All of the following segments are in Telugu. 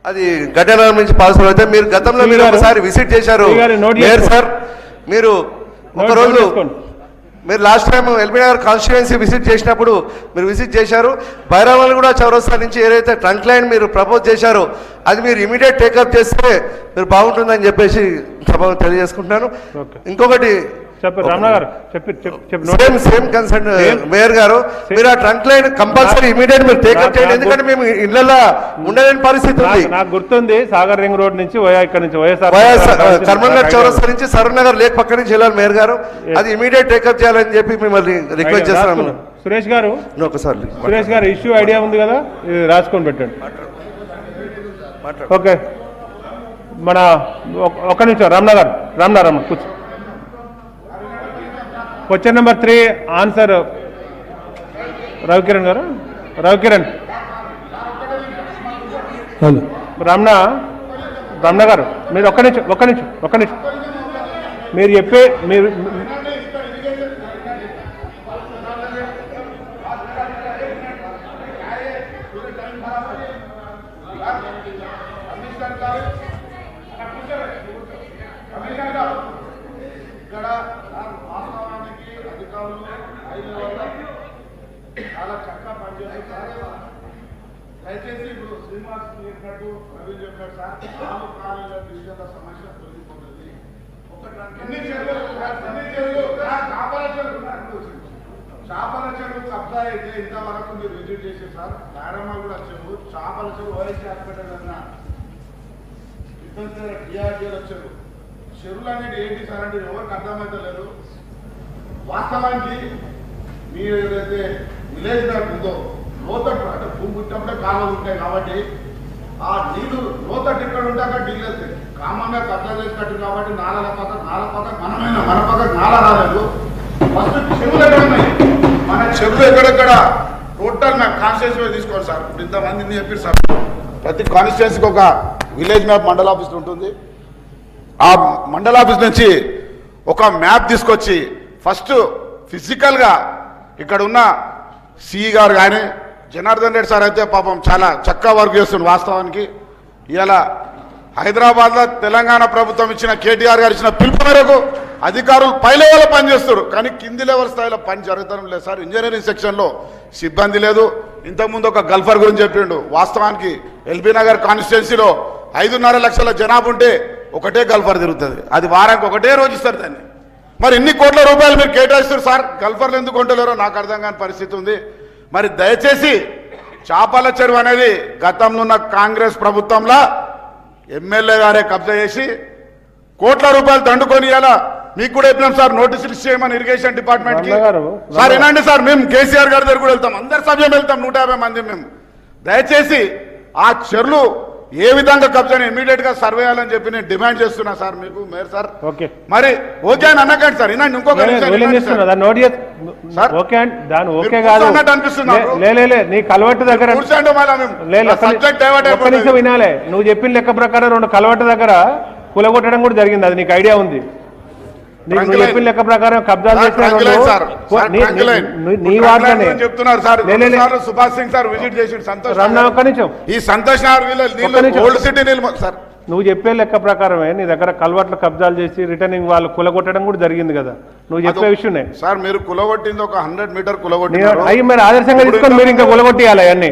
అది గడ్డల నుంచి పాస్ అయితే మీరు గతంలో మీరు ఒకసారి విజిట్ చేశారు మేయర్ సార్. మీరు ఒకరోజు మీరు last time LB Nagar constituency visit చేసినప్పుడు మీరు విజిట్ చేశారు. బైరామల్ కూడా చౌరస్తా నుంచి ఏదైతే ట్రంక్ లైన్ మీరు ప్రపోజ్ చేశారో అది మీరు ఇమీడియట్ టేకప్ చేస్తే మీరు బాగుంటుందని చెప్పేసి సభ తెలియజేసుకుంటున్నాను. ఇంకొకటి సేమ్ కన్సర్న్ మేయర్ గారు, మీరు ఆ ట్రంక్ లైన్ కంపల్సరీ ఇమీడియట్ మీరు టేకప్ చేయండి. ఎందుకంటే మేము ఇళ్లలో ఉండలేని పరిస్థితి ఉంది. నాకు గుర్తుంది సాగర్ రింగ్ రోడ్ నుంచి ఇక్కడ నుంచి వైఎస్ఆర్ కర్మనగర్ చౌరస్తా నుంచి సరూర్ నగర్ లేక్ పక్క నుంచి వెళ్ళాలి మేయర్ గారు. అది ఇమీడియట్ టేకప్ చేయాలని చెప్పి మిమ్మల్ని రిక్వెస్ట్ చేస్తున్నాము. సురేష్ గారు ఒకసారి సురేష్ గారు ఇష్యూ ఐడియా ఉంది కదా, ఇది రాసుకొని పెట్టండి. ఓకే, మన ఒక్క నిమిషం రామ్నారాయణ కూర్చో. క్వశ్చన్ నెంబర్ 3 ఆన్సర్ రవికిరణ్ గారు. రవికిరణ్ రమణ గారు, మీరు ఒక్క నిమిషం మీరు చెప్పే మీరు చాలా చక్కగా పనిచేస్తారు సార్. దయచేసి ఇప్పుడు శ్రీనివాస్ చెప్పినట్టు రవీంద్ర చెప్పినట్టు సార్, నాలుగు కాలేజీల విషయంలో సమస్య తొలగిపోతుంది. చేపల చెరువు కబ్జా అయితే ఇంతవరకు మీరు విజిట్ చేశారు సార్. నారమ్మ కూడా చెరువు, చేపల చెరువు ఓఎస్సీ హాస్పిటల్ అన్న డిఆర్డీఎల్ చెరువు, చెరువులు అనేది ఏంటి సార్ అంటే ఎవరికి అర్థమైతే లేదు. వాస్తవానికి మీరు ఏదైతే విలేజ్ మ్యాప్ ఉందో లోతట్టు అంటే భూమి పుట్టినప్పుడే కాలువలు ఉంటాయి కాబట్టి ఆ నీళ్లు లోతట్టు ఇక్కడ ఉంటే అక్కడ నీళ్ళు వెళ్తాయి. కామంగా కబ్జా చేసినట్టు కాబట్టి నాల పక్క మన పక్క నాల రాలేదు. ఫస్ట్ చెరువులు ఎక్కడ ఉన్నాయి, మన చెరువులు ఎక్కడెక్కడ టోటల్ మ్యాప్ కాన్స్టిట్యున్సీ తీసుకోవాలి సార్. ఇప్పుడు ఇంతమంది చెప్పారు సార్, ప్రతి కాన్స్టిట్యున్సీకి ఒక విలేజ్ మ్యాప్ మండల ఆఫీస్ ఉంటుంది. ఆ మండల ఆఫీస్ నుంచి ఒక మ్యాప్ తీసుకొచ్చి ఫస్ట్ ఫిజికల్గా ఇక్కడ ఉన్న సిఈ గారు కానీ జనార్దన్ రెడ్డి సార్ అయితే పాపం చాలా చక్కగా వర్క్ చేస్తున్నారు. వాస్తవానికి ఇవాళ హైదరాబాద్లో తెలంగాణ ప్రభుత్వం ఇచ్చిన కేటీఆర్ గారు ఇచ్చిన పిలుపు మేరకు అధికారులు పై లెవెల్లో పనిచేస్తారు, కానీ కింది లెవెల్ స్థాయిలో పని జరుగుతడం లేదు సార్. ఇంజనీరింగ్ సెక్షన్లో సిబ్బంది లేదు. ఇంతకుముందు ఒక గల్ఫర్ గురించి చెప్పిండు. వాస్తవానికి ఎల్బీ నగర్ కాన్స్టిట్యున్సీలో 5.5 లక్షల జనాభా ఉంటే ఒకటే గల్ఫర్ తిరుగుతుంది. అది వారానికి ఒకటే రోజు ఇస్తారు దాన్ని. మరి ఇన్ని కోట్ల రూపాయలు మీరు కేటాయిస్తారు సార్, గల్ఫర్లు ఎందుకు కొంటలేరో నాకు అర్థం కాని పరిస్థితి ఉంది. మరి దయచేసి చేపల చెరువు అనేది గతంలో ఉన్న కాంగ్రెస్ ప్రభుత్వంలో ఎమ్మెల్యే గారే కబ్జా చేసి కోట్ల రూపాయలు దండుకొని ఇలా మీకు కూడా చెప్పినాం సార్, నోటీసులు ఇచ్చేయమని ఇరిగేషన్ డిపార్ట్మెంట్ కి. సార్ వినండి సార్, మేము కేసీఆర్ గారి దగ్గర కూడా వెళ్తాం, అందరి సభ్యం వెళ్తాం, 150 మంది మేము. దయచేసి ఆ చెరువులు ఏ విధంగా కబ్జాని ఇమీడియట్ గా సర్వే చేయాలని చెప్పి నేను డిమాండ్ చేస్తున్నా సార్ మీకు మేయర్ సార్. మరి ఓకే అని అనకండి సార్, వినండి ఇంకొక నీ కలవట్టు దగ్గర వినాలే, నువ్వు చెప్పిన లెక్క ప్రకారం 2 కలవట్టు దగ్గర కూలగొట్టడం కూడా జరిగింది, అది నీకు ఐడియా ఉంది. నువ్వు చెప్పిన లెక్క ప్రకారం కబ్జాలు సుభాష్ సింగ్ సార్ విజిట్ చేసి నువ్వు చెప్పే లెక్క ప్రకారమే నీ దగ్గర కల్వర్ట్ల కబ్జాలు చేసి రిటర్నింగ్ వాళ్ళు కులగొట్టడం కూడా జరిగింది కదా, నువ్వు చెప్పే విషయం సార్. మీరు కులగొట్టింది ఒక 100 మీటర్ కులగొట్టి అయ్యి మరి ఆదర్శంగా తీసుకొని మీరు ఇంకా కులగొట్టియాలి అవన్నీ.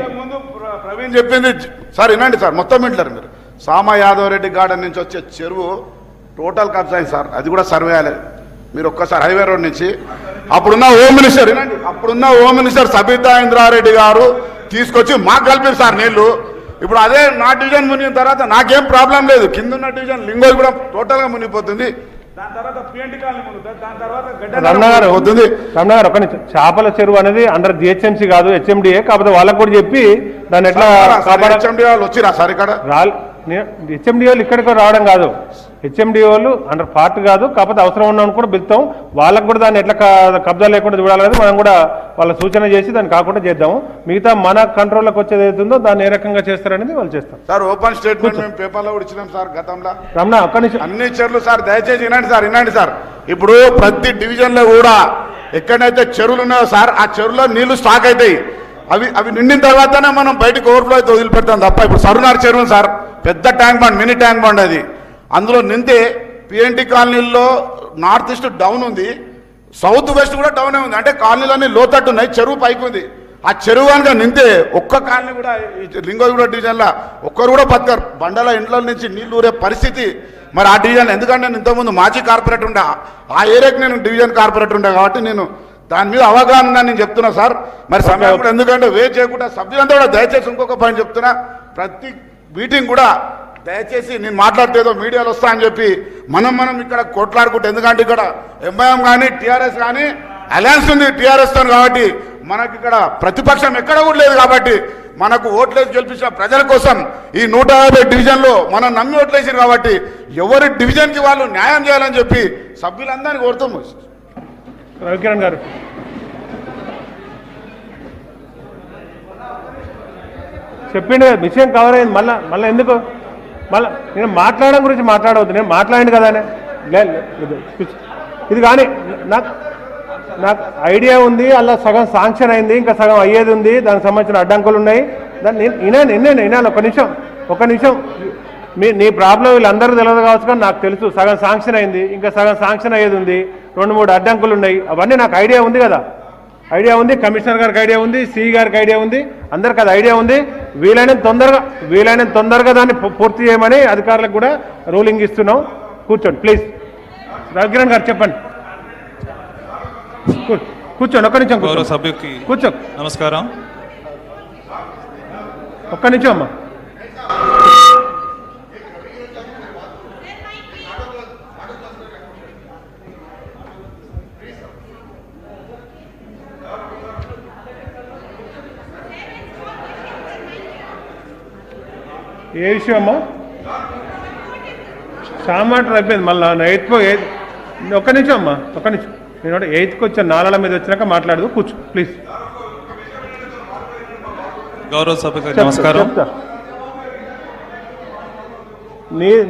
ప్రవీణ్ చెప్పింది సార్ వినండి సార్, మొత్తం వింటారు మీరు. సామ యాదవ్ రెడ్డి గార్డెన్ నుంచి వచ్చే చెరువు టోటల్ కబ్జా అయింది సార్, అది కూడా సర్వే అయ్యాలి. మీరు ఒక్కసారి హైవే రోడ్ నుంచి అప్పుడున్న హోమ్ మినిస్టర్ సబితా ఇంద్రారెడ్డి గారు తీసుకొచ్చి మాకు కలిపారు సార్ నీళ్లు. ఇప్పుడు అదే నా డివిజన్ మునిగిన తర్వాత నాకేం ప్రాబ్లం లేదు, కింద ఉన్న డివిజన్ లింగోల్ కూడా టోటల్ గా మునిగిపోతుంది. దాని తర్వాత పిఎన్టీ కాలనీ మునుగుతుంది, దాని తర్వాత రమణ ఒక చేపల చెరువు అనేది అండర్ జిహెచ్ఎంసీ కాదు, హెచ్ఎండిఏ. కాకపోతే వాళ్ళకు కూడా చెప్పి దాన్ని ఎట్లా హెచ్ఎండి వాళ్ళు వచ్చిరా సార్ ఇక్కడ హెచ్ఎండి వాళ్ళు ఇక్కడికి రావడం కాదు, హెచ్ఎండి వాళ్ళు అండర్ పార్ట్ కాదు. కాకపోతే అవసరం ఉన్నాను కూడా పిలుస్తాం, వాళ్ళకు కూడా దాన్ని ఎట్లా కబ్జా లేకుండా చూడాలి కదా, మనం కూడా వాళ్ళ సూచన చేసి దాన్ని కాకుండా చేద్దాము. మిగతా మన కంట్రోల్లోకి వచ్చేది అవుతుందో దాన్ని ఏ రకంగా చేస్తారనేది వాళ్ళు చేస్తాం సార్. ఓపెన్ స్టేట్మెంట్ మేము పేపర్లో కూడా ఇచ్చినాం సార్ గతంలో. రమణ ఒక్క నిమిషం, అన్ని చెరువులు సార్ దయచేసి వినండి సార్. ఇప్పుడు ప్రతి డివిజన్ లో కూడా ఎక్కడైతే చెరువులు ఉన్నాయో సార్, ఆ చెరువులో నీళ్లు స్టాక్ అవుతాయి. అవి నిండిన తర్వాతనే మనం బయటకు ఓవర్ఫ్లో అయితే వదిలిపెడతాం తప్ప. ఇప్పుడు సరునార్ చెరువు సార్, పెద్ద tank bund, mini tank bund అది. అందులో నింతే పిఎన్టీ కాలనీల్లో నార్త్ ఈస్ట్ డౌన్ ఉంది, సౌత్ వెస్ట్ కూడా డౌనే ఉంది. అంటే కాలనీలన్నీ లోతట్టు ఉన్నాయి, చెరువు పైకి ఉంది. ఆ చెరువు కనుక నింతే ఒక్క కాలనీ కూడా లింగోగూడ డివిజన్లో ఒక్కరు కూడా బతకరు. బండల ఇండ్ల నుంచి నీళ్లు ఊరే పరిస్థితి మరి ఆ డివిజన్. ఎందుకంటే నేను ఇంతకుముందు మాజీ కార్పొరేటర్ ఉండే, ఆ ఏరియాకి నేను డివిజన్ కార్పొరేటర్ ఉండే కాబట్టి నేను దాని మీద అవగాహన ఉందని నేను చెప్తున్నా సార్. మరి సమయం కూడా ఎందుకంటే వేట్ చేయకుండా సభ్యులంతా కూడా దయచేసి ఇంకొక పాయింట్ చెప్తున్నా, ప్రతి మీటింగ్ కూడా దయచేసి నేను మాట్లాడితే ఏదో మీడియాలో వస్తా అని చెప్పి మనం ఇక్కడ కొట్లాడుకుంటే, ఎందుకంటే ఇక్కడ ఎంఐఎం కానీ టీఆర్ఎస్ కానీ అలయన్స్ ఉంది టీఆర్ఎస్తో, కాబట్టి మనకి ఇక్కడ ప్రతిపక్షం ఎక్కడ కూడా లేదు. కాబట్టి మనకు ఓట్లేసి గెలిపించిన ప్రజల కోసం ఈ 150 డివిజన్లో మనం నమ్మి ఓట్లేసారు కాబట్టి ఎవరి డివిజన్కి వాళ్ళు న్యాయం చేయాలని చెప్పి సభ్యులందరినీ కోరుతాము. రవికిరణ్ గారు చెప్పిండు విషయం కవర్ అయింది. మళ్ళీ ఎందుకు నేను మాట్లాడడం గురించి మాట్లాడవద్దు, నేను మాట్లాడింది కదా ఇది. కానీ నాకు ఐడియా ఉంది, అలా సగం శాంక్షన్ అయింది, ఇంకా సగం అయ్యేది ఉంది, దానికి సంబంధించిన అడ్డంకులు ఉన్నాయి. దాన్ని వినాను. ఒక నిమిషం నీ ప్రాబ్లం వీళ్ళందరూ తెలియదు కావచ్చు, కానీ నాకు తెలుసు. సగం శాంక్షన్ అయింది, ఇంకా సగం శాంక్షన్ అయ్యేది ఉంది, 2-3 అడ్డంకులు ఉన్నాయి. అవన్నీ నాకు ఐడియా ఉంది కదా, ఐడియా ఉంది. కమిషనర్ గారికి ఐడియా ఉంది, సిఈ గారికి ఐడియా ఉంది, అందరికి అది ఐడియా ఉంది. వీలైనంత తొందరగా దాన్ని పూర్తి చేయమని అధికారులకు కూడా రూలింగ్ ఇస్తున్నాం. కూర్చోండి ప్లీజ్. రవికిరణ్ గారు చెప్పండి. కూర్చోండి, ఒక్క నిమిషం కూర్చో. నమస్కారం. ఒక్క నిమిషం అమ్మా. ఏ విషయం అమ్మా? సామాటర్ అయిపోయింది. మళ్ళీ ఒక్క నిమిషం అమ్మా, ఒక్క నిమిషం. నేను 8కి వచ్చాను, నాలుగు మీద వచ్చినాక మాట్లాడదు. కూర్చో ప్లీజ్. గౌరవ సభకు నమస్కారం.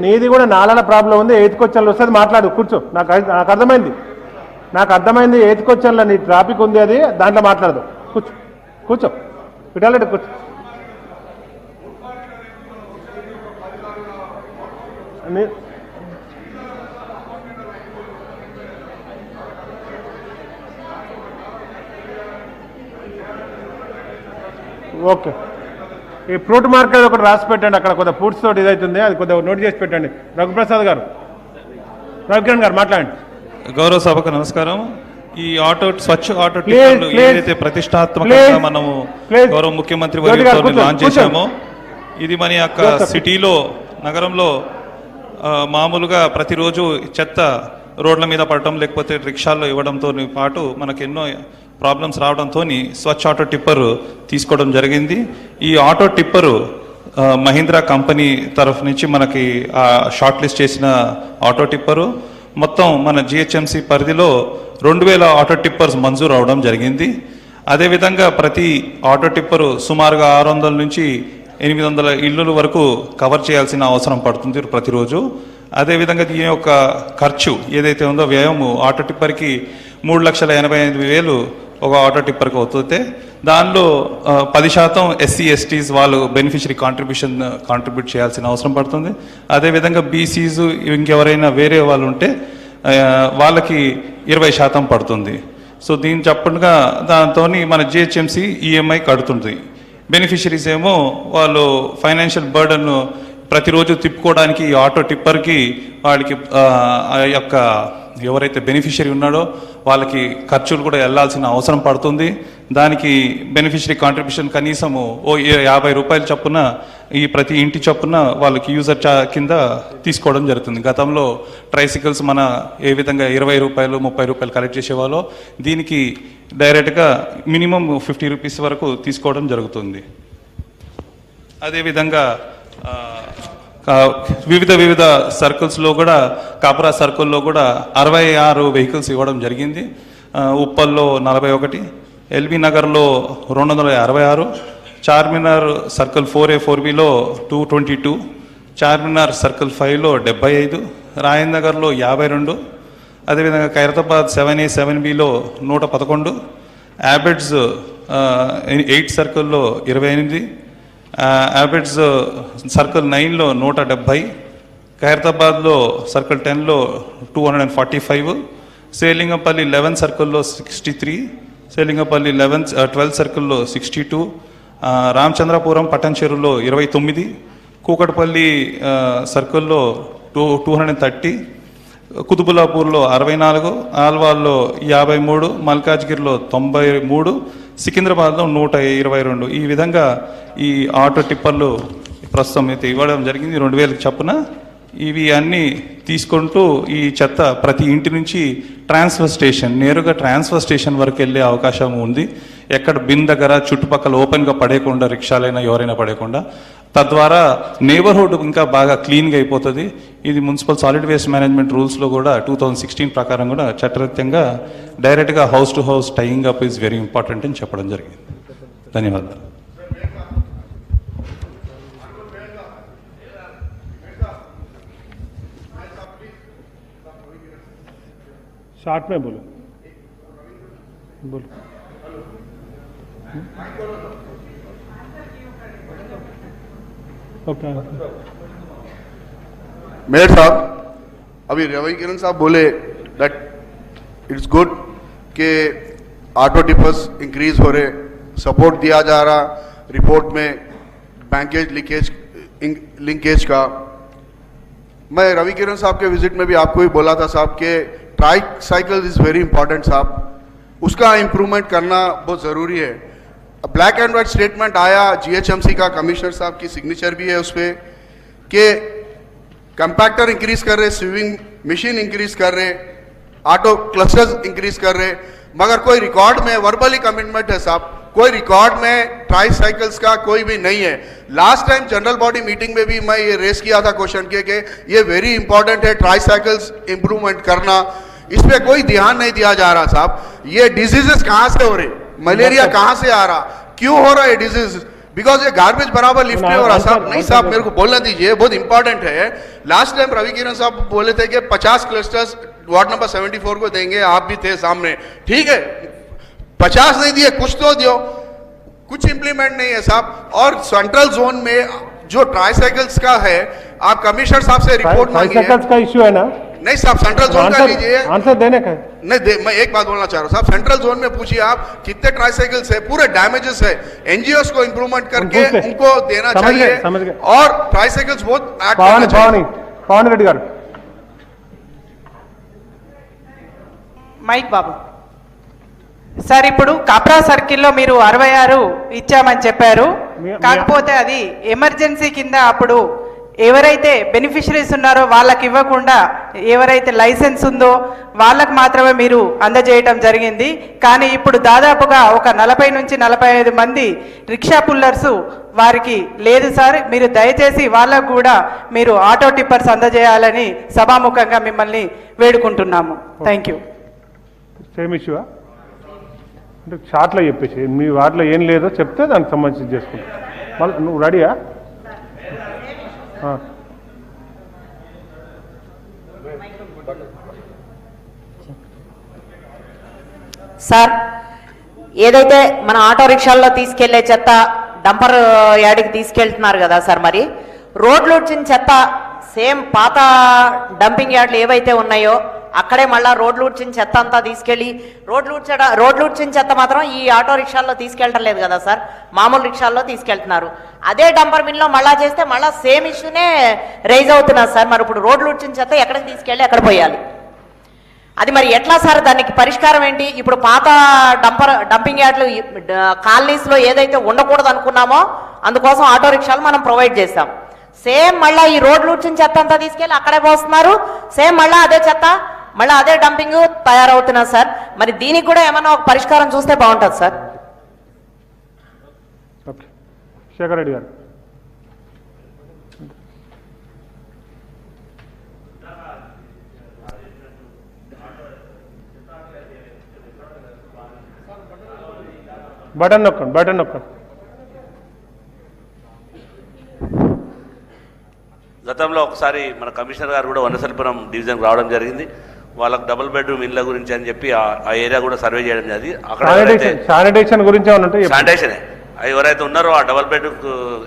నీది కూడా నాలుగు ప్రాబ్లం ఉంది, 8కి వచ్చాను వస్తుంది, మాట్లాడు. కూర్చో. నాకు అర్థమైంది. 8కి వచ్చాను నీ ట్రాఫిక్ ఉంది, అది దాంట్లో మాట్లాడదు. కూర్చో పిటాలంటే కూర్చో. ఓకే. ఈ ఫ్రూట్ మార్కెట్ ఒకటి రాసి పెట్టండి, అక్కడ కొద్దిగా ఫ్రూట్స్ తోటి ఇదవుతుంది, అది కొద్దిగా నోట్ చేసి పెట్టండి. రఘుప్రసాద్ గారు, రవికిరణ్ గారు మాట్లాడండి. గౌరవ సభకు నమస్కారం. ఈ స్వచ్ఛ ఆటో టిప్పర్లు ఏదైతే ప్రతిష్టాత్మకంగా మనము గౌరవ ముఖ్యమంత్రి వర్యులతో లాంచ్ చేశామో, ఇది మన యొక్క సిటీలో, నగరంలో మామూలుగా ప్రతిరోజు చెత్త రోడ్ల మీద పడటం, లేకపోతే రిక్షాల్లో ఇవ్వడంతో పాటు మనకు ఎన్నో ప్రాబ్లమ్స్ రావడంతో స్వచ్ఛ ఆటో టిప్పర్ తీసుకోవడం జరిగింది. ఈ ఆటో టిప్పరు మహీంద్రా కంపెనీ తరఫు నుంచి మనకి షార్ట్ లిస్ట్ చేసిన ఆటో టిప్పరు మొత్తం మన జిహెచ్ఎంసి పరిధిలో 2000 ఆటో టిప్పర్స్ మంజూరు అవడం జరిగింది. అదేవిధంగా ప్రతి ఆటో టిప్పరు సుమారుగా 600 నుంచి 800 ఇళ్ళ వరకు కవర్ చేయాల్సిన అవసరం పడుతుంది ప్రతిరోజు. అదేవిధంగా దీని యొక్క ఖర్చు ఏదైతే ఉందో, వ్యయము ఆటో టిప్పర్కి 3,85,000 ఒక ఆటో టిప్పర్కి అవుతుంది. దానిలో 10% SC/STs వాళ్ళు బెనిఫిషరీ కాంట్రిబ్యూట్ చేయాల్సిన అవసరం పడుతుంది. అదేవిధంగా బీసీస్ ఇంకెవరైనా వేరే వాళ్ళు ఉంటే వాళ్ళకి 20% పడుతుంది. సో దీని చెప్పగా దాంతో మన జిహెచ్ఎంసి ఈఎంఐ కడుతుంది. బెనిఫిషరీస్ ఏమో వాళ్ళు ఫైనాన్షియల్ బర్డన్ ప్రతిరోజు తిప్పుకోవడానికి ఈ ఆటో టిప్పర్కి వాళ్ళకి ఆ యొక్క ఎవరైతే బెనిఫిషరీ ఉన్నాడో వాళ్ళకి ఖర్చులు కూడా వెళ్లాల్సిన అవసరం పడుతుంది. దానికి బెనిఫిషరీ కాంట్రిబ్యూషన్ కనీసము 50 రూపాయల చొప్పున ఈ ప్రతి ఇంటి చొప్పున వాళ్ళకి యూజర్ కింద తీసుకోవడం జరుగుతుంది. గతంలో ట్రైసికల్స్ మన ఏ విధంగా 20 రూపాయలు 30 రూపాయలు కలెక్ట్ చేసేవాళ్ళో, దీనికి డైరెక్ట్గా మినిమం 50 రూపీస్ వరకు తీసుకోవడం జరుగుతుంది. అదేవిధంగా వివిధ సర్కిల్స్లో కూడా, కాపరా సర్కిల్లో కూడా 66 వెహికల్స్ ఇవ్వడం జరిగింది. ఉప్పల్లో 41, ఎల్బీ నగర్లో 266, చార్మినార్ సర్కిల్ 4A 4Bలో 222, చార్మినార్ సర్కిల్ 5లో 75, రాయన్ నగర్లో 52, అదేవిధంగా ఖైరతాబాద్ 7A 7Bలో 111, యాబెడ్స్ 8 సర్కిల్లో 28, యాబిడ్స్ సర్కిల్ 9లో 170, ఖైరతాబాద్లో సర్కిల్ 10లో 245, సేలింగపల్లి 11 సర్కిల్లో 63, సేలింగపల్లి 12 సర్కిల్లో 62, రామచంద్రపురం పట్టణ్ చెరువులో 29, కూకట్పల్లి సర్కిల్లో 230, కుతుబులాపూర్లో 64, ఆల్వాల్లో 53, మల్కాజ్గిరిలో 93, సికింద్రాబాద్లో 122. ఈ విధంగా ఈ ఆటో టిప్పర్లు ప్రస్తుతం అయితే ఇవ్వడం జరిగింది 2000 చొప్పున. ఇవి అన్నీ తీసుకుంటూ ఈ చెత్త ప్రతి ఇంటి నుంచి ట్రాన్స్ఫర్ స్టేషన్, నేరుగా ట్రాన్స్ఫర్ స్టేషన్ వరకు వెళ్ళే అవకాశం ఉంది. ఎక్కడ బిన్ దగ్గర చుట్టుపక్కల ఓపెన్గా పడేయకుండా, రిక్షాలైనా ఎవరైనా పడేయకుండా, తద్వారా నేబర్హుడ్ ఇంకా బాగా క్లీన్గా అయిపోతుంది. ఇది మున్సిపల్ సాలిడ్ వేస్ట్ మేనేజ్మెంట్ రూల్స్లో కూడా 2016 ప్రకారం కూడా చట్టరీత్యంగా డైరెక్ట్గా house to house tying up is very important అని చెప్పడం జరిగింది. ధన్యవాదాలు. शॉर्ट में बोलो बोलो ओके मेयर साहब, अभी रवि किरण साहब बोले दैट इट्स गुड कि ऑटो टिपर्स इंक्रीज हो रहे, सपोर्ट दिया जा रहा रिपोर्ट में बैंकेज लिंकेज का. मैं रवि किरण साहब के विजिट में भी आपको ही बोला था साहब कि try cycle is very important साहब, उसका इम्प्रूवमेंट करना बहुत ज़रूरी है. ब्लैक एंड वाइट स्टेटमेंट आया जीएचएमसी का, कमिश्नर साहब की सिग्नेचर भी है उस पर कि कंपैक्टर इंक्रीज कर रहे, स्वीविंग मशीन इंक्रीज कर रहे, ऑटो क्लस्टर्स इंक्रीज कर रहे, मगर कोई रिकॉर्ड में वर्बली कमिटमेंट है साहब, कोई रिकॉर्ड में ट्राई साइकिल्स का कोई भी नहीं है. Last time general body meeting में भी मैं ये रेस किया था क्वेश्चन के ये वेरी इंपॉर्टेंट है ट्राई साइकिल्स इंप्रूवमेंट करना, इस पे कोई ध्यान नहीं दिया जा रहा साहब. ये डिजीजेस कहाँ से हो रहे, मलेरिया कहाँ से आ रहा, क्यों हो रहा है डिजीज, बिकॉज ये गार्बेज बराबर लिफ्ट नहीं हो रहा साहब. नहीं साहब, मेरे को बोलना दीजिए, बहुत इंपॉर्टेंट है. लास्ट टाइम रवि किरण साहब बोले थे कि 50 क्लस्टर्स वार्ड नंबर 74 को देंगे, आप भी थे सामने, ठीक है 50 नहीं दिए, कुछ तो दियो, कुछ इंप्लीमेंट नहीं है साहब. और सेंट्रल जोन में जो ट्राईसाइकिल्स का है, आप कमिश्नर साहब से रिपोर्ट मांगिए. ट्राईसाइकिल्स का इश्यू है ना? नहीं साहब, सेंट्रल जोन का लीजिए, आंसर देने का नहीं मैं एक बात बोलना चाह रहा हूँ साहब, सेंट्रल जोन में पूछिए आप कितने ट्राईसाइकिल्स है, पूरे डैमेजेस है, एनजीओस को इंप्रूवमेंट करके उनको देना चाहिए. और ट्राईसाइकिल्स बहुत ऐड करना चाहिए. पवन रेड्डी गारू మైక్ బాబు సార్, ఇప్పుడు కాప్రా సర్కిల్లో మీరు 66 ఇచ్చామని చెప్పారు, కాకపోతే అది ఎమర్జెన్సీ కింద అప్పుడు ఎవరైతే బెనిఫిషరీస్ ఉన్నారో వాళ్ళకి ఇవ్వకుండా ఎవరైతే లైసెన్స్ ఉందో వాళ్ళకి మాత్రమే మీరు అందజేయటం జరిగింది. కానీ ఇప్పుడు దాదాపుగా ఒక 40 నుంచి 45 మంది రిక్షా పుల్లర్స్ వారికి లేదు సార్, మీరు దయచేసి వాళ్ళకు కూడా మీరు ఆటో టిప్పర్స్ అందజేయాలని సభాముఖంగా మిమ్మల్ని వేడుకుంటున్నాము. Thank you. సేమ్ ఇష్యూ అంటే షార్ట్లో చెప్పేసి మీ వాటిలో ఏం లేదో చెప్తే దానికి సంబంధించి చేసుకుంటాం. మళ్ళీ నువ్వు రెడీయా? సార్, ఏదైతే మన ఆటో రిక్షాల్లో తీసుకెళ్లే చెత్త డంపర్ యార్డ్కి తీసుకెళ్తున్నారు కదా సార్, మరి రోడ్లు వచ్చిన చెత్త సేమ్ పాత డంపింగ్ యార్డ్లు ఏవైతే ఉన్నాయో అక్కడే మళ్ళీ రోడ్లు ఊడ్చిన చెత్త అంతా తీసుకెళ్ళి రోడ్లు ఊడ్చిన చెత్త మాత్రం ఈ ఆటో రిక్షాల్లో తీసుకెళ్ళటం లేదు కదా సార్, మామూలు రిక్షాల్లో తీసుకెళ్తున్నారు. అదే డంపర్ బిన్లో మళ్ళా చేస్తే మళ్ళీ సేమ్ ఇష్యూనే రైజ్ అవుతున్నారు సార్. మరి ఇప్పుడు రోడ్లు ఊడ్చిన చెత్త ఎక్కడికి తీసుకెళ్ళి ఎక్కడ పోయాలి, అది మరి ఎట్లా సార్? దానికి పరిష్కారం ఏంటి? ఇప్పుడు పాత డంపింగ్ యార్డ్లు కాలనీస్లో ఏదైతే ఉండకూడదు అనుకున్నామో అందుకోసం ఆటో రిక్షాలు మనం ప్రొవైడ్ చేస్తాం. సేమ్ మళ్ళీ ఈ రోడ్లు ఊడ్చిన చెత్త అంతా తీసుకెళ్ళి అక్కడే పోస్తున్నారు, సేమ్ మళ్ళీ అదే చెత్త మళ్ళీ అదే డంపింగ్ తయారవుతున్నారు సార్. మరి దీనికి కూడా ఏమన్నా ఒక పరిష్కారం చూస్తే బాగుంటుంది సార్. ఓకే, శేఖర్ రెడ్డి గారు. బటన్ నొక్కండి. గతంలో ఒకసారి మన కమిషనర్ గారు కూడా వనసలిపురం డివిజన్కి రావడం జరిగింది. వాళ్ళకి డబుల్ బెడ్రూమ్ ఇళ్ళ గురించి అని చెప్పి ఆ ఏరియా కూడా సర్వే చేయడం జరిగింది. అక్కడ శానిటేషన్ గురించి శానిటేషనే ఎవరైతే ఉన్నారో ఆ డబల్ బెడ్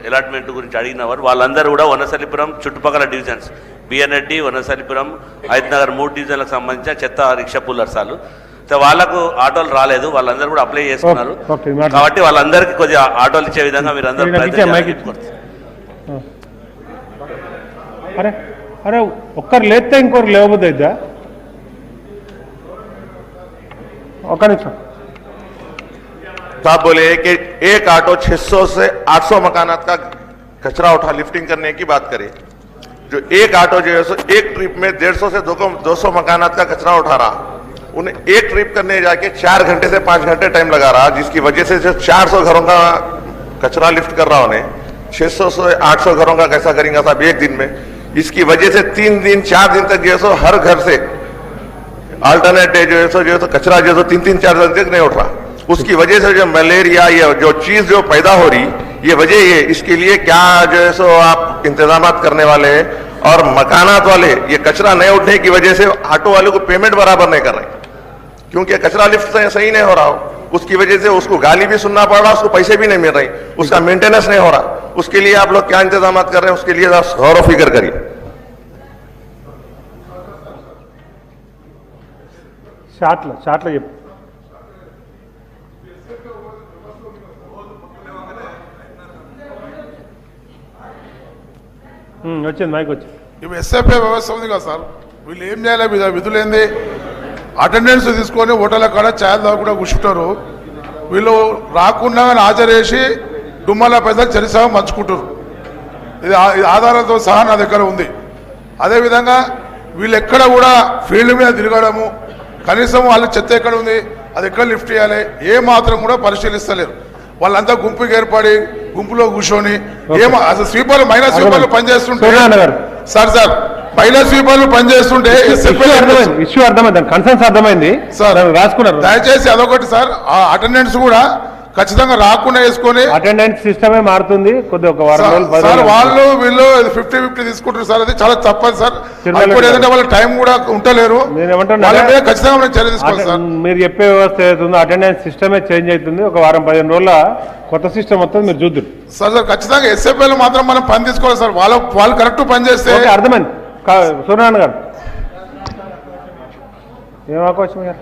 అలాట్మెంట్ గురించి అడిగిన వారు వాళ్ళందరూ కూడా వనసలిపురం చుట్టుపక్కల డివిజన్స్ బిఎన్ రెడ్డి, వనసలిపురం, హైదనగర్ 3 డివిజన్లకు సంబంధించిన చెత్త రిక్షా పుల్లర్సాలు. వాళ్ళకు ఆటోలు రాలేదు, వాళ్ళందరూ కూడా అప్లై చేసుకున్నారు. కాబట్టి వాళ్ళందరికీ కొద్దిగా ఆటోలు ఇచ్చే విధంగా మీరు అందరూ అరే అరే ఒక్కరు లేస్తే ఇంకొకరు లేవబోద్దు అయిద్దా? ఒక్క నిమిషం. साहब बोले कि एक ऑटो 600 से 800 मकानात का कचरा उठा लिफ्टिंग करने की बात करे। जो एक ऑटो जो है सो एक ट्रिप में 150 से 200 मकानात का कचरा उठा रहा, उन्हें एक ट्रिप करने जाके 4 घंटे से 5 घंटे टाइम लगा रहा, जिसकी वजह से जो 400 घरों का कचरा लिफ्ट कर रहा उन्हें 600 से 800 घरों का कैसा करेंगे साहब एक दिन में? इसकी वजह से 3 दिन 4 दिन तक जो है सो हर घर से अल्टरनेट डे जो है सो कचरा जो है 3-4 दिन तक नहीं उठ रहा। उसकी वजह से जो मलेरिया ये जो चीज जो पैदा हो रही, ये वजह ये, इसके लिए क्या जो है सो आप इंतजाम करने वाले हैं? और मकानात वाले ये कचरा नहीं उठने की वजह से ऑटो वाले को पेमेंट बराबर नहीं कर रहे, क्योंकि कचरा लिफ्ट सही नहीं हो रहा हो, उसकी वजह से उसको गाली भी सुनना पड़ रहा, उसको पैसे भी नहीं मिल रहे, उसका मेंटेनेंस नहीं हो रहा। उसके लिए आप लोग क्या इंतजाम कर रहे हैं, उसके लिए गौर फिक्र करिए। షార్ట్లో చెప్పు. వచ్చింది మైక్ వచ్చింది. ఇప్పుడు ఎస్ఎఫ్ఏ వ్యవస్థ ఉంది కదా సార్, వీళ్ళు ఏం చేయాలి? విధులు ఏంది? అటెండెన్స్ తీసుకొని హోటల్ కాడ ఛాయలు తాగకుండా కూర్చుంటారు. వీళ్ళు రాకుండా హాజరేసి డుమ్మల పైసలు చరిసగా మంచుకుంటారు. ఇది ఆధారాలతో సహా నా దగ్గర ఉంది. అదేవిధంగా వీళ్ళు ఎక్కడ కూడా ఫీల్డ్ మీద తిరగడము, కనీసం వాళ్ళ చెత్త ఎక్కడ ఉంది, అది ఎక్కడ లిఫ్ట్ చేయాలి, ఏ మాత్రం కూడా పరిశీలిస్తలేరు. వాళ్ళంతా గుంపుకి ఏర్పడి గుంపులో కూర్చొని ఏమో అసలు స్వీపర్లు మైనస్ స్వీపర్లు పనిచేస్తుంటే సార్ మహిళా స్వీపర్లు పనిచేస్తుంటే ఇష్యూ అర్థమైంది, కన్సర్న్స్ అర్థమైంది సార్, రాసుకున్నారు. దయచేసి అదొకటి సార్, ఆ అటెండెన్స్ కూడా ఖచ్చితంగా రాకుండా వేసుకొని అటెండెన్స్ సిస్టమే మారుతుంది కొద్దిగా ఒక వారం రోజులు సార్. వాళ్ళు వీళ్ళు 50-50 తీసుకుంటారు సార్, అది చాలా తప్పదు సార్. ఏదంటే వాళ్ళ టైం కూడా ఉంటలేరు. ఖచ్చితంగా మనం చర్య తీసుకోవాలి సార్. మీరు చెప్పే వ్యవస్థ ఏదైతుందో అటెండెన్స్ సిస్టమే చేంజ్ అవుతుంది. ఒక వారం 15 రోజుల కొత్త సిస్టమ్ వస్తుంది, మీరు చూద్దరు సార్. సార్ ఖచ్చితంగా ఎస్ఎఫ్ఐలో మాత్రం మనం పని తీసుకోవాలి సార్. వాళ్ళు కరెక్ట్ పని చేస్తే అర్థమైంది. సూర్యనారాయణ గారు ఏం అవకాశం గారు?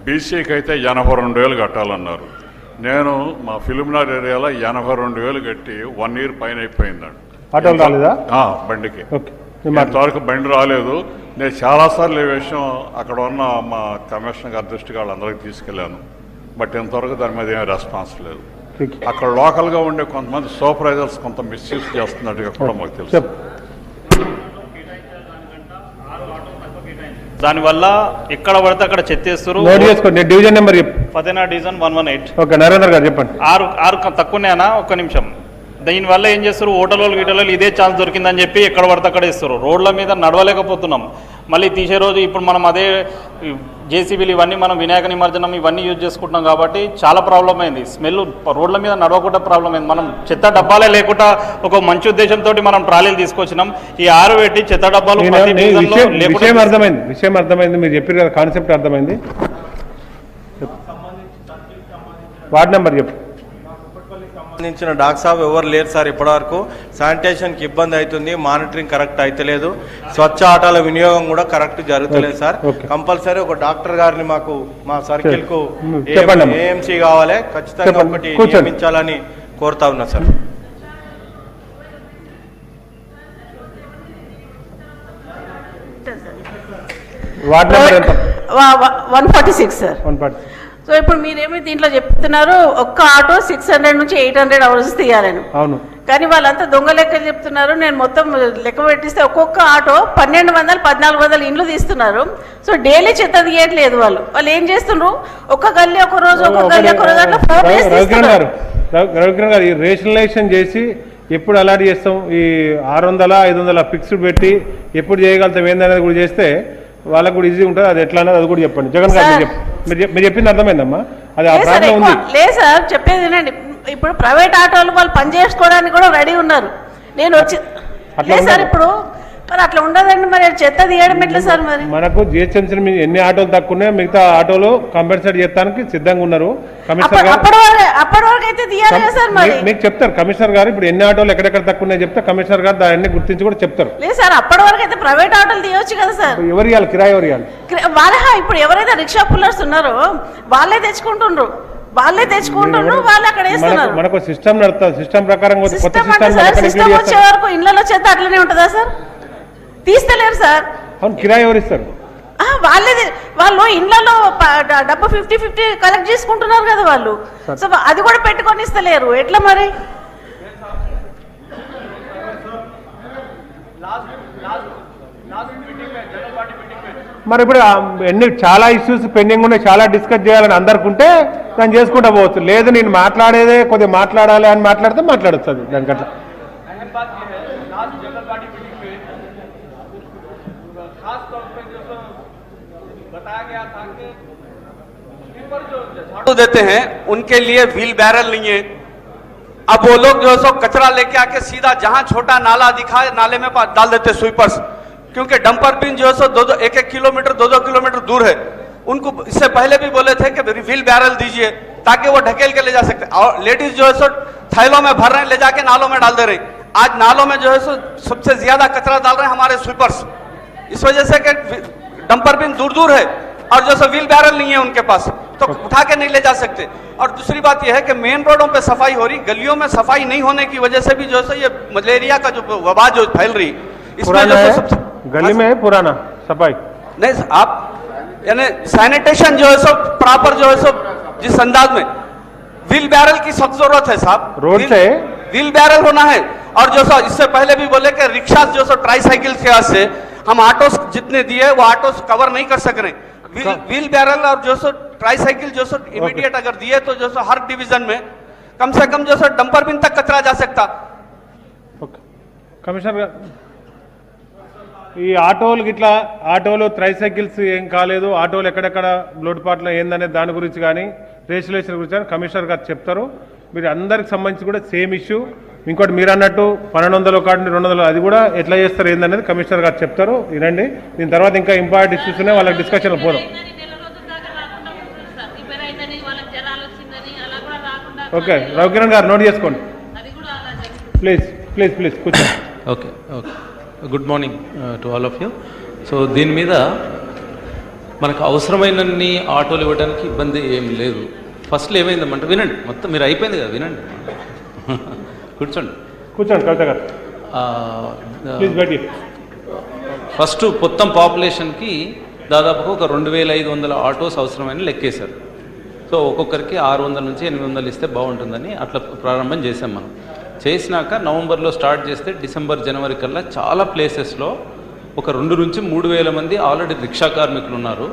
బీసీకి అయితే 82,000 కట్టాలన్నారు. నేను మా ఫిలింనగర్ ఏరియాలో 82,000 కట్టి 1 year పైన అయిపోయిందండి. బండికి ఇంతవరకు బండి రాలేదు. నేను చాలాసార్లు ఈ విషయం అక్కడ ఉన్న మా కమిషనర్ గారి దృష్టికి వాళ్ళందరికీ తీసుకెళ్ళాను, బట్ ఇంతవరకు దాని మీద ఏం రెస్పాన్స్ లేదు. అక్కడ లోకల్గా ఉండే కొంతమంది సూపర్వైజర్స్ కొంత మిస్యూజ్ చేస్తున్నట్టుగా కూడా మాకు తెలుసు. దానివల్ల ఎక్కడ పడితే అక్కడ చెత్తేస్తారు. డివిజన్ నెంబర్ ఫతేనా డివిజన్ 118. ఓకే, నరేంద్ర గారు చెప్పండి. 6 తక్కువనేనా? ఒక్క నిమిషం. దీనివల్ల ఏం చేస్తారు, హోటళ్ళు గిటలు ఇదే ఛాన్స్ దొరికిందని చెప్పి ఎక్కడ పడితే అక్కడ ఇస్తారు. రోడ్ల మీద నడవలేకపోతున్నాం. మళ్ళీ తీసే రోజు ఇప్పుడు మనం అదే జేసీబీలు ఇవన్నీ మనం వినాయక నిమజ్జనం ఇవన్నీ యూజ్ చేసుకుంటున్నాం కాబట్టి చాలా ప్రాబ్లం అయింది. స్మెల్ రోడ్ల మీద నడవకుండా ప్రాబ్లం అయింది. మనం చెత్త డబ్బాలే లేకుండా ఒక మంచి ఉద్దేశంతో మనం ట్రాలీలు తీసుకొచ్చినాం. ఈ 6 పెట్టి చెత్త డబ్బాలు విషయం అర్థమైంది. మీరు చెప్పారు కదా, కాన్సెప్ట్ అర్థమైంది. వార్డ్ నెంబర్ చెప్పు. సంబంధించిన డాక్ సాబ్ ఎవరు లేరు సార్. ఇప్పటివరకు శానిటేషన్కి ఇబ్బంది అవుతుంది, మానిటరింగ్ కరెక్ట్ అవుతలేదు, స్వచ్ఛ ఆటోల వినియోగం కూడా కరెక్ట్ జరుగుతలేదు సార్. కంపల్సరీ ఒక డాక్టర్ గారిని మాకు మా సర్కిల్ కు ఏఎంసీ కావాలి, ఖచ్చితంగా ఒకటి నియమించాలని కోరుతా ఉన్నా సార్. వార్డ్ నెంబర్ ఎంత? 146 సార్. 146. సో ఇప్పుడు మీరేమి దీంట్లో చెప్తున్నారు, ఒక్క ఆటో 600 నుంచి 800 అవర్స్ తీయాలని. అవును, కానీ వాళ్ళంతా దొంగ లెక్కలు చెప్తున్నారు. నేను మొత్తం లెక్క పెట్టిస్తే ఒక్కొక్క ఆటో 1200-1400 ఇండ్లు తీస్తున్నారు. సో డైలీ చెత్త తీయట్లేదు. వాళ్ళు ఏం చేస్తున్నారు, ఒక గల్లీ ఒక రోజు, ఒక గల్లీ ఒక రోజు అట్లా 4 days తీస్తున్నారు. రవికిరణ్ గారు, ఈ రేషనలైజేషన్ చేసి ఎప్పుడు అలాట్ చేస్తాం, ఈ 600-500 ఫిక్స్డ్ పెట్టి ఎప్పుడు చేయగలుగుతాం ఏందనేది కూడా చేస్తే వాళ్ళకు కూడా ఈజీ ఉంటుంది. అది ఎట్లా అనేది అది కూడా చెప్పండి. జగన్ గారు మీరు చెప్పింది అర్థమైందమ్మా? అది ఆ ప్రాబ్లం ఉంది. లేదు సార్, చెప్పేది వినండి. ఇప్పుడు ప్రైవేట్ ఆటోలు వాళ్ళు పని చేసుకోవడానికి కూడా రెడీ ఉన్నారు. నేను వచ్చి లేదు సార్, ఇప్పుడు మరి అట్లా ఉండదండి, మరి చెత్త తీయడం ఎట్లా సార్? మరి మనకు జిహెచ్ఎంసీ ఎన్ని ఆటోలు తక్కువ ఉన్నాయో మిగతా ఆటోలు కంపెన్సేట్ చేయడానికి సిద్ధంగా ఉన్నారు. కమిషనర్ గారు అప్పటి వరకు అయితే తీయాలి కదా సార్. మరి మీకు చెప్తారు కమిషనర్ గారు, ఇప్పుడు ఎన్ని ఆటోలు ఎక్కడెక్కడ తక్కువ ఉన్నాయో చెప్తే కమిషనర్ గారు దాన్ని గుర్తించి కూడా చెప్తారు. లేదు సార్, అప్పటి వరకు అయితే ప్రైవేట్ ఆటోలు తీయొచ్చు కదా సార్. ఎవరు ఇవ్వాలి కిరాయి? ఎవరు ఇవ్వాలి? వాళ్ళే ఇప్పుడు ఎవరైతే రిక్షా పుల్లర్స్ ఉన్నారో వాళ్ళే తెచ్చుకుంటుండ్రు, వాళ్ళే అక్కడ వేస్తున్నారు. మనకు సిస్టమ్ నడుస్తుంది, సిస్టమ్ ప్రకారం సిస్టమ్ వచ్చే వరకు ఇళ్లలో చేత అట్లనే ఉంటుందా సార్? తీస్తలేరు సార్. అవును, కిరాయి ఎవరు ఇస్తారు? వాళ్ళు ఇళ్లలో డబ్బు 50-50 కలెక్ట్ చేసుకుంటున్నారు కదా వాళ్ళు. సో అది కూడా పెట్టుకొని ఇస్తలేరు, ఎట్లా మరి? మరి ఇప్పుడు చాలా ఇష్యూస్ పెండింగ్ ఉన్నాయి, చాలా డిస్కస్ చేయాలని అందరుకుంటే దాన్ని చేసుకుంటా పోవచ్చు. లేదు నేను మాట్లాడేదే కొద్దిగా మాట్లాడాలి అని మాట్లాడితే మాట్లాడచ్చు దానికట్లా. देते हैं उनके लिए व्हील बैरल नहीं है। अब वो लोग जो है सो कचरा लेके आके सीधा जहां छोटा नाला दिखा नाले में डाल देते स्वीपर्स, क्योंकि डंपर बिन जो है सो 1-1 किलोमीटर 2-2 किलोमीटर दूर है। उनको इससे पहले भी बोले थे कि व्हील बैरल दीजिए ताकि वो ढकेल के ले जा सकते, और लेडीज जो है सो थैलों में भर रहे हैं, ले जाके नालों में डाल दे रहे हैं। आज नालों में जो है सो सबसे ज्यादा कचरा डाल रहे हैं हमारे स्वीपर्स, इस वजह से कि डंपर बिन दूर दूर है और जो सो व्हील बैरल नहीं है उनके पास, तो उठा के नहीं ले जा सकते। और दूसरी बात यह है कि मेन रोडों पे सफाई हो रही, गलियों में सफाई नहीं होने की वजह से भी जो है ये मलेरिया का जो वबा जो फैल रही, इसमें जो सबसे गली में पुराना सफाई नहीं, आप यानी सैनिटेशन जो है सब प्रॉपर जो है सब जिस अंदाज में व्हील बैरल की सख्त जरूरत है साहब, रोड से व्हील बैरल होना है। और जो सो इससे पहले भी बोले कि रिक्शा जो सो ट्राईसाइकिल के वजह से हम ऑटो जितने दिए वो ऑटो कवर नहीं कर सक रहे। व्हील बैरल और जो सो ट्राईसाइकिल जो सो इमीडिएट अगर दिए तो जो सो हर डिवीजन में कम से कम जो सो डंपर बिन तक कचरा जा सकता। కమిషనర్ గారు, ఈ ఆటోలు గిట్లా ఆటోలు ట్రైసైకిల్స్ ఏం కాలేదు, ఆటోలు ఎక్కడెక్కడ లోటుపాట్లు ఏందనే దాని గురించి కానీ రిజిస్ట్రేషన్ గురించి కానీ కమిషనర్ గారు చెప్తారు. మీరు అందరికి సంబంధించి కూడా సేమ్ ఇష్యూ. ఇంకోటి మీరు అన్నట్టు 1200 కాదు 200 అది కూడా ఎట్లా చేస్తారు ఏందనేది కమిషనర్ గారు చెప్తారు, వినండి. దీని తర్వాత ఇంకా ఇంపార్టెంట్ ఇష్యూస్ ఉన్నాయి, వాళ్ళకి డిస్కషన్ పోదాం. ఓకే, రవికిరణ్ గారు నోట్ చేసుకోండి ప్లీజ్ ప్లీజ్ ప్లీజ్ కూర్చోండి. Okay okay, good morning to all of you. So దీని మీద మనకు అవసరమైనన్ని ఆటోలు ఇవ్వడానికి ఇబ్బంది ఏం లేదు. ఫస్ట్లో ఏమైందమ్మంటే వినండి, మొత్తం మీరు అయిపోయింది కదా వినండి, కూర్చోండి కూర్చోండి కవిత గారు ప్లీజ్ బయటి. ఫస్ట్ మొత్తం పాపులేషన్కి దాదాపుగా ఒక 2500 ఆటోస్ అవసరమైన లెక్కేశారు. సో ఒక్కొక్కరికి 600 నుంచి 800 ఇస్తే బాగుంటుందని అట్లా ప్రారంభం చేసాం. మనం చేసినాక నవంబర్లో స్టార్ట్ చేస్తే డిసెంబర్ జనవరి కల్లా చాలా ప్లేసెస్లో ఒక 2 నుంచి 3,000 మంది ఆల్రెడీ రిక్షా కార్మికులు ఉన్నారు.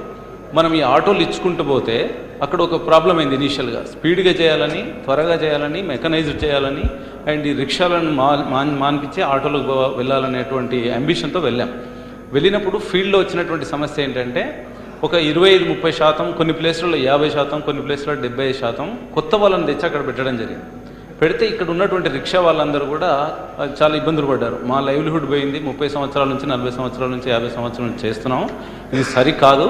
మనం ఈ ఆటోలు ఇచ్చుకుంటూ పోతే అక్కడ ఒక ప్రాబ్లం అయింది. ఇనీషియల్గా స్పీడ్గా చేయాలని, త్వరగా చేయాలని, మెకనైజ్డ్ చేయాలని అండ్ ఈ రిక్షాలను మాన్పించి ఆటోలకు వెళ్ళాలనేటువంటి అంబిషన్తో వెళ్ళాం. వెళ్ళినప్పుడు ఫీల్డ్లో వచ్చినటువంటి సమస్య ఏంటంటే ఒక 25-30%, కొన్ని ప్లేస్లలో 50%, కొన్ని ప్లేస్లలో 70% కొత్త వాళ్ళని తెచ్చి అక్కడ పెట్టడం జరిగింది. పెడితే ఇక్కడ ఉన్నటువంటి రిక్షా వాళ్ళందరూ కూడా చాలా ఇబ్బందులు పడ్డారు. మా లైవ్లీహుడ్ పోయింది, 30 సంవత్సరాల నుంచి 40 సంవత్సరాల నుంచి 50 సంవత్సరాల నుంచి చేస్తున్నాం, ఇది సరికాదు,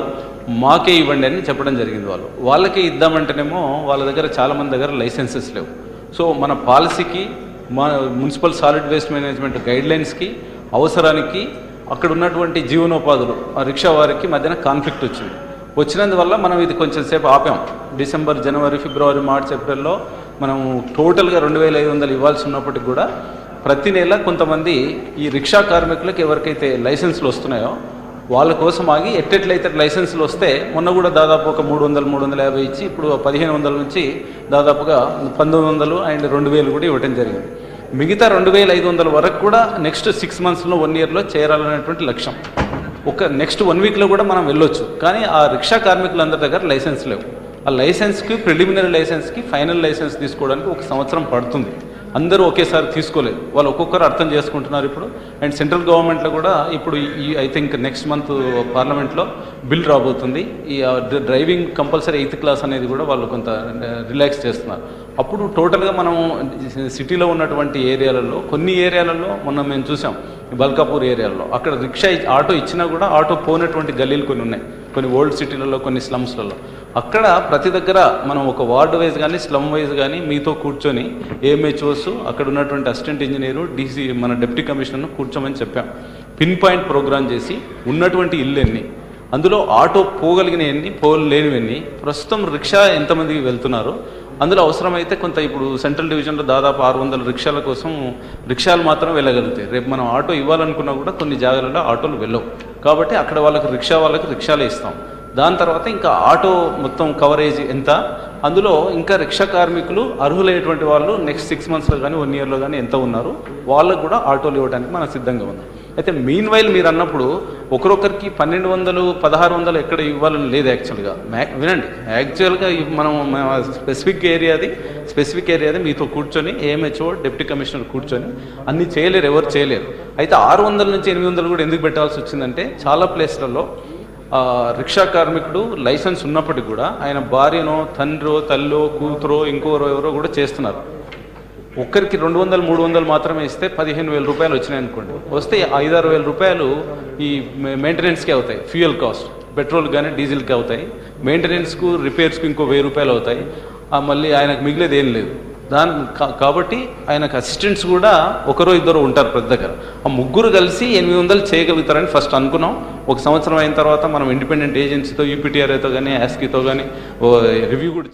మాకే ఇవ్వండి అని చెప్పడం జరిగింది. వాళ్ళకే ఇద్దామంటేనేమో వాళ్ళ దగ్గర చాలామంది దగ్గర లైసెన్సెస్ లేవు. సో మన పాలసీకి, మా మున్సిపల్ సాలిడ్ వేస్ట్ మేనేజ్మెంట్ గైడ్లైన్స్కి, అవసరానికి, అక్కడ ఉన్నటువంటి జీవనోపాధులు ఆ రిక్షా వారికి మధ్యన కాన్ఫ్లిక్ట్ వచ్చినందువల్ల మనం ఇది కొంచెం సేపు ఆపాం. డిసెంబర్, జనవరి, ఫిబ్రవరి, మార్చ్, ఏప్రిల్లో మనం టోటల్గా 2500 ఇవ్వాల్సి ఉన్నప్పటికి కూడా ప్రతి నెల కొంతమంది ఈ రిక్షా కార్మికులకు ఎవరికైతే లైసెన్సులు వస్తున్నాయో వాళ్ళ కోసం ఆగి ఎట్టెట్లయితే లైసెన్సులు వస్తే మొన్న కూడా దాదాపు ఒక 300-350 ఇచ్చి ఇప్పుడు 1500 నుంచి దాదాపుగా 1900 అండ్ 2000 కూడా ఇవ్వడం జరిగింది. మిగతా 2500 వరకు కూడా నెక్స్ట్ 6 మంత్స్లో 1 ఇయర్లో చేరాలనేటువంటి లక్ష్యం. ఒక నెక్స్ట్ 1 వీక్లో కూడా మనం వెళ్ళొచ్చు. కానీ ఆ రిక్షా కార్మికులందరి దగ్గర లైసెన్స్ లేవు. ఆ లైసెన్స్కి, ప్రిలిమినరీ లైసెన్స్కి ఫైనల్ లైసెన్స్ తీసుకోవడానికి 1 సంవత్సరం పడుతుంది. అందరూ ఒకేసారి తీసుకోలేదు, వాళ్ళు ఒక్కొక్కరు అర్థం చేసుకుంటున్నారు ఇప్పుడు. అండ్ సెంట్రల్ గవర్నమెంట్లో కూడా ఇప్పుడు ఈ ఐ థింక్ నెక్స్ట్ మంత్ పార్లమెంట్లో బిల్ రాబోతుంది. ఈ డ్రైవింగ్ కంపల్సరీ 8th క్లాస్ అనేది కూడా వాళ్ళు కొంత రిలాక్స్ చేస్తున్నారు. అప్పుడు టోటల్గా మనం సిటీలో ఉన్నటువంటి ఏరియాలలో కొన్ని ఏరియాలలో మొన్న మేము చూసాం, బల్కాపూర్ ఏరియాలో అక్కడ ఆటో ఇచ్చినా కూడా ఆటో పోయినటువంటి గల్లీలు కొన్ని ఉన్నాయి, కొన్ని ఓల్డ్ సిటీలలో, కొన్ని స్లమ్స్లలో. అక్కడ ప్రతి దగ్గర మనం ఒక వార్డు వైజ్ కానీ స్లమ్ వైజ్ కానీ మీతో కూర్చొని ఏఎంహెచ్ఓస్, అక్కడ ఉన్నటువంటి అసిస్టెంట్ ఇంజనీరు, డీసీ, మన డిప్యూటీ కమిషనర్ను కూర్చోమని చెప్పాం. పిన్ పాయింట్ ప్రోగ్రామ్ చేసి ఉన్నటువంటి ఇల్లు ఎన్ని, అందులో ఆటో పోగలిగిన ఎన్ని, పోలేనివన్నీ, ప్రస్తుతం రిక్షా ఎంతమందికి వెళ్తున్నారు, అందులో అవసరమైతే కొంత ఇప్పుడు సెంట్రల్ డివిజన్లో దాదాపు 600 రిక్షాల కోసం రిక్షాలు మాత్రం వెళ్ళగలుగుతాయి. రేపు మనం ఆటో ఇవ్వాలనుకున్నా కూడా కొన్ని జాగాలలో ఆటోలు వెళ్ళవు. కాబట్టి అక్కడ వాళ్ళకి రిక్షాలే ఇస్తాం. దాని తర్వాత ఇంకా ఆటో మొత్తం కవరేజ్ ఎంత, అందులో ఇంకా రిక్షా కార్మికులు అర్హులైనటువంటి వాళ్ళు నెక్స్ట్ 6 monthsలో కానీ 1 yearలో కానీ ఎంత ఉన్నారు, వాళ్ళకు కూడా ఆటోలు ఇవ్వడానికి మనం సిద్ధంగా ఉన్నాం. అయితే మీన్ వైల్ మీరు అన్నప్పుడు ఒకరొకరికి 1200, 1600 ఎక్కడ ఇవ్వాలని లేదు. యాక్చువల్గా వినండి, యాక్చువల్గా మనం స్పెసిఫిక్ ఏరియాది మీతో కూర్చొని ఏఎంహెచ్ఓ, డిప్యూటీ కమిషనర్ కూర్చొని అన్ని చేయలేరు, ఎవరు చేయలేరు. అయితే 600 నుంచి 800 కూడా ఎందుకు పెట్టాల్సి వచ్చిందంటే చాలా ప్లేస్లలో రిక్షా కార్మికుడు లైసెన్స్ ఉన్నప్పటికీ కూడా ఆయన భార్యనో, తండ్రో, తల్లో, కూతురో, ఇంకోరో ఎవరో కూడా చేస్తున్నారు. ఒక్కరికి 200, 300 మాత్రమే ఇస్తే 15,000 రూపాయలు వచ్చినాయి అనుకోండి. వస్తే 5-6 వేల రూపాయలు ఈ మెయింటెనెన్స్కి అవుతాయి, ఫ్యూయల్ కాస్ట్, పెట్రోల్ కానీ డీజిల్కి అవుతాయి, మెయింటెనెన్స్కు, రిపేర్స్కు ఇంకో 1000 రూపాయలు అవుతాయి. మళ్ళీ ఆయనకు మిగిలేదు ఏం లేదు. కాబట్టి ఆయనకు అసిస్టెంట్స్ కూడా ఒకరో ఇద్దరు ఉంటారు ప్రతి దగ్గర. ఆ ముగ్గురు కలిసి 800 చేయగలుగుతారని ఫస్ట్ అనుకున్నాం. 1 సంవత్సరం అయిన తర్వాత మనం ఇండిపెండెంట్ ఏజెన్సీతో, యూపీటీఆర్ఐతో కానీ, యాస్కీతో కానీ రివ్యూ కూడా